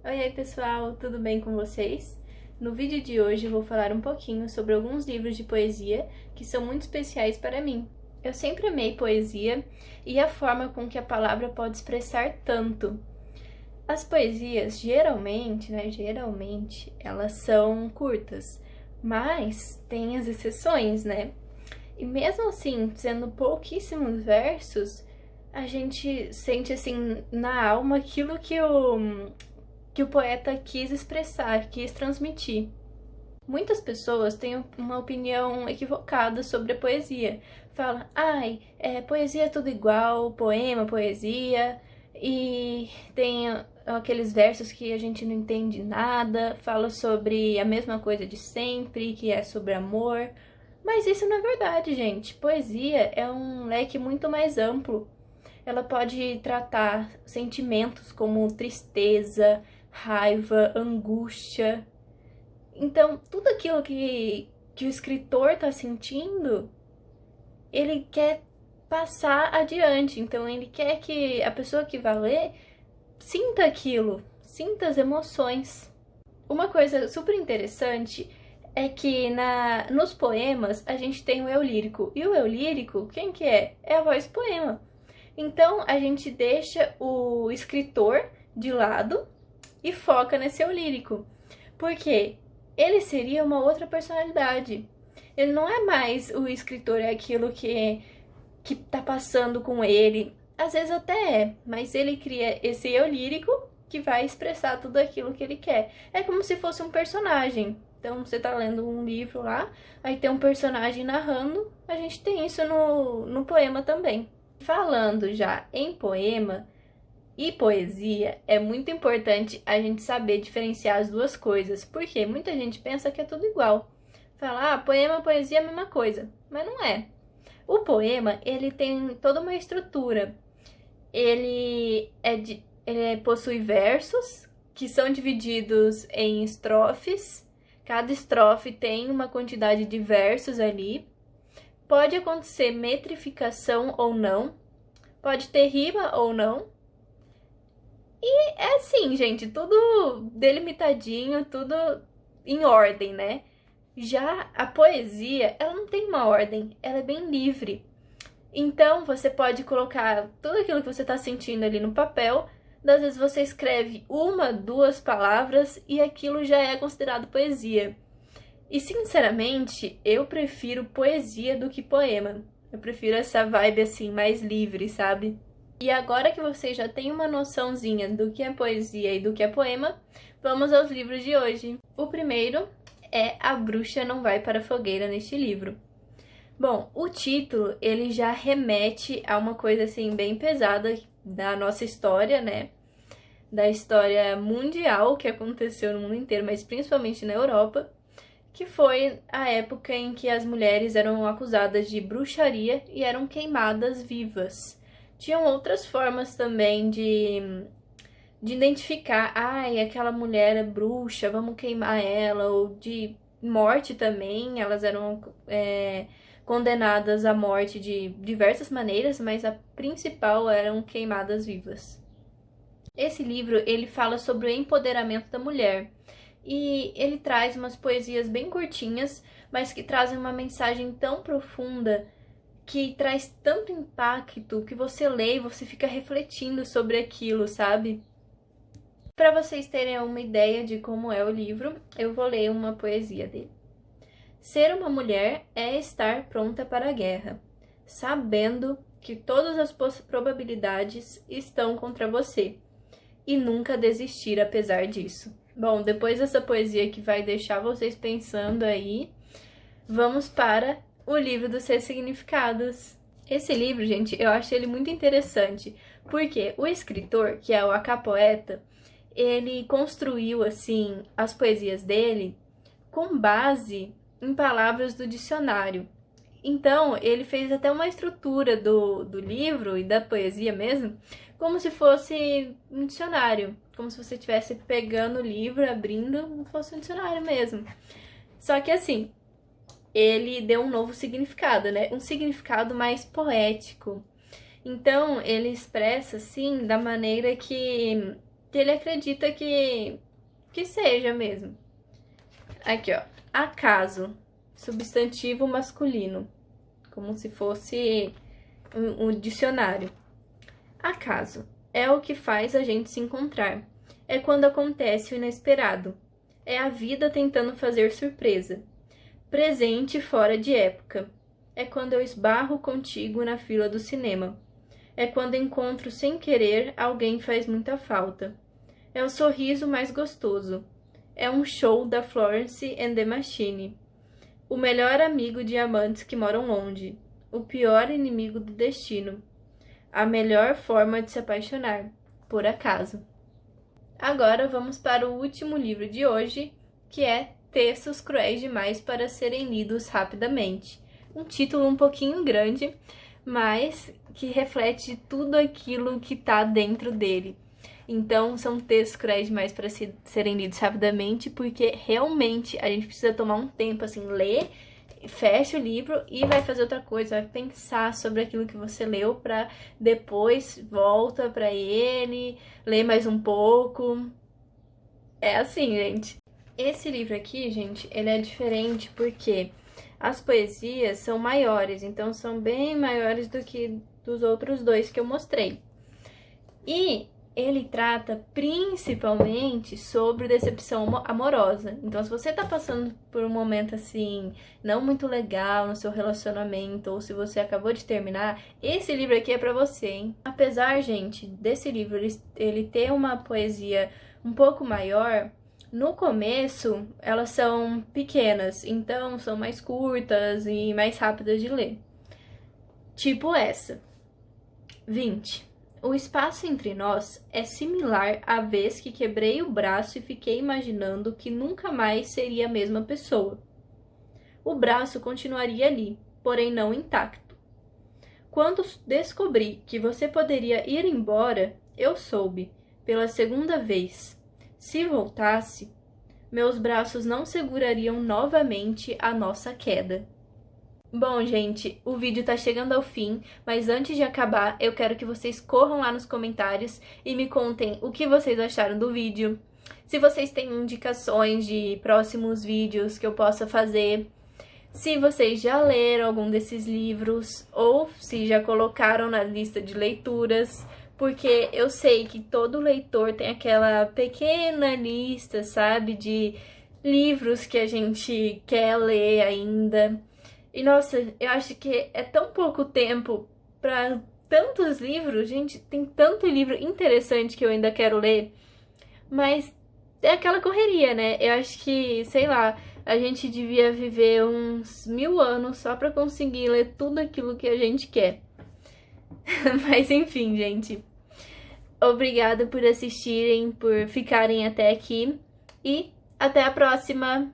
Oi, aí pessoal, tudo bem com vocês? No vídeo de hoje eu vou falar um pouquinho sobre alguns livros de poesia que são muito especiais para mim. Eu sempre amei poesia e a forma com que a palavra pode expressar tanto. As poesias, geralmente, elas são curtas, mas tem as exceções, né? E mesmo assim, sendo pouquíssimos versos, a gente sente assim na alma aquilo que o poeta quis expressar, quis transmitir. Muitas pessoas têm uma opinião equivocada sobre a poesia. Falam, poesia é tudo igual, poema, poesia, e tem aqueles versos que a gente não entende nada, fala sobre a mesma coisa de sempre, que é sobre amor. Mas isso não é verdade, gente. Poesia é um leque muito mais amplo. Ela pode tratar sentimentos como tristeza, raiva, angústia. Então, tudo aquilo que o escritor está sentindo, ele quer passar adiante. Então, ele quer que a pessoa que vai ler sinta aquilo, sinta as emoções. Uma coisa super interessante é que nos poemas a gente tem o eu lírico. E o eu lírico, quem que é? É a voz poema. Então, a gente deixa o escritor de lado e foca nesse eu lírico. Porque ele seria uma outra personalidade. Ele não é mais o escritor, é aquilo que tá passando com ele. Às vezes até é, mas ele cria esse eu lírico que vai expressar tudo aquilo que ele quer. É como se fosse um personagem. Então, você tá lendo um livro lá, aí tem um personagem narrando, a gente tem isso no poema também. Falando já em poema e poesia, é muito importante a gente saber diferenciar as duas coisas, porque muita gente pensa que é tudo igual. Fala, poema e poesia é a mesma coisa, mas não é. O poema, ele tem toda uma estrutura. Ele possui versos que são divididos em estrofes. Cada estrofe tem uma quantidade de versos ali. Pode acontecer metrificação ou não. Pode ter rima ou não. E é assim, gente, tudo delimitadinho, tudo em ordem, né? Já a poesia, ela não tem uma ordem, ela é bem livre. Então, você pode colocar tudo aquilo que você está sentindo ali no papel. Às vezes você escreve uma, duas palavras e aquilo já é considerado poesia. E, sinceramente, eu prefiro poesia do que poema. Eu prefiro essa vibe, assim, mais livre, sabe? E agora que vocês já têm uma noçãozinha do que é poesia e do que é poema, vamos aos livros de hoje. O primeiro é A Bruxa Não Vai para a Fogueira neste livro. Bom, o título, ele já remete a uma coisa, assim, bem pesada da nossa história, né? Da história mundial que aconteceu no mundo inteiro, mas principalmente na Europa, que foi a época em que as mulheres eram acusadas de bruxaria e eram queimadas vivas. Tinham outras formas também de identificar, aquela mulher é bruxa, vamos queimar ela, ou de morte também, elas eram condenadas à morte de diversas maneiras, mas a principal eram queimadas vivas. Esse livro, ele fala sobre o empoderamento da mulher, e ele traz umas poesias bem curtinhas, mas que trazem uma mensagem tão profunda, que traz tanto impacto, que você lê e você fica refletindo sobre aquilo, sabe? Para vocês terem uma ideia de como é o livro, eu vou ler uma poesia dele. Ser uma mulher é estar pronta para a guerra, sabendo que todas as probabilidades estão contra você, e nunca desistir apesar disso. Bom, depois dessa poesia que vai deixar vocês pensando aí, vamos para o livro dos seus significados. Esse livro, gente, eu acho ele muito interessante, porque o escritor, que é o Acapoeta, ele construiu, assim, as poesias dele com base em palavras do dicionário. Então, ele fez até uma estrutura do livro e da poesia mesmo, como se fosse um dicionário. Como se você estivesse pegando o livro, abrindo, como se fosse um dicionário mesmo. Só que assim, ele deu um novo significado, né? Um significado mais poético. Então, ele expressa, assim, da maneira que que ele acredita que seja mesmo. Aqui, ó. Acaso, substantivo masculino, como se fosse um dicionário. Acaso é o que faz a gente se encontrar. É quando acontece o inesperado. É a vida tentando fazer surpresa. Presente fora de época. É quando eu esbarro contigo na fila do cinema. É quando encontro sem querer alguém faz muita falta. É o sorriso mais gostoso. É um show da Florence and the Machine. O melhor amigo de amantes que moram longe. O pior inimigo do destino. A melhor forma de se apaixonar. Por acaso. Agora vamos para o último livro de hoje, que é Textos Cruéis Demais para Serem Lidos Rapidamente. Um título um pouquinho grande, mas que reflete tudo aquilo que está dentro dele. Então, são textos cruéis demais para serem lidos rapidamente, porque realmente a gente precisa tomar um tempo, assim, ler, fecha o livro e vai fazer outra coisa, vai pensar sobre aquilo que você leu para depois volta para ele, lê mais um pouco. É assim, gente. Esse livro aqui, gente, ele é diferente porque as poesias são maiores, então são bem maiores do que dos outros dois que eu mostrei. E ele trata principalmente sobre decepção amorosa. Então, se você tá passando por um momento assim, não muito legal no seu relacionamento, ou se você acabou de terminar, esse livro aqui é pra você, hein? Apesar, gente, desse livro ele ter uma poesia um pouco maior, no começo elas são pequenas, então são mais curtas e mais rápidas de ler. Tipo essa. 20. O espaço entre nós é similar à vez que quebrei o braço e fiquei imaginando que nunca mais seria a mesma pessoa. O braço continuaria ali, porém não intacto. Quando descobri que você poderia ir embora, eu soube, pela segunda vez. Se voltasse, meus braços não segurariam novamente a nossa queda. Bom, gente, o vídeo tá chegando ao fim, mas antes de acabar, eu quero que vocês corram lá nos comentários e me contem o que vocês acharam do vídeo. Se vocês têm indicações de próximos vídeos que eu possa fazer. Se vocês já leram algum desses livros ou se já colocaram na lista de leituras, porque eu sei que todo leitor tem aquela pequena lista, sabe, de livros que a gente quer ler ainda. E, nossa, eu acho que é tão pouco tempo para tantos livros, gente, tem tanto livro interessante que eu ainda quero ler, mas é aquela correria, né? Eu acho que, sei lá, a gente devia viver uns 1000 anos só para conseguir ler tudo aquilo que a gente quer. Mas, enfim, gente, obrigada por assistirem, por ficarem até aqui e até a próxima!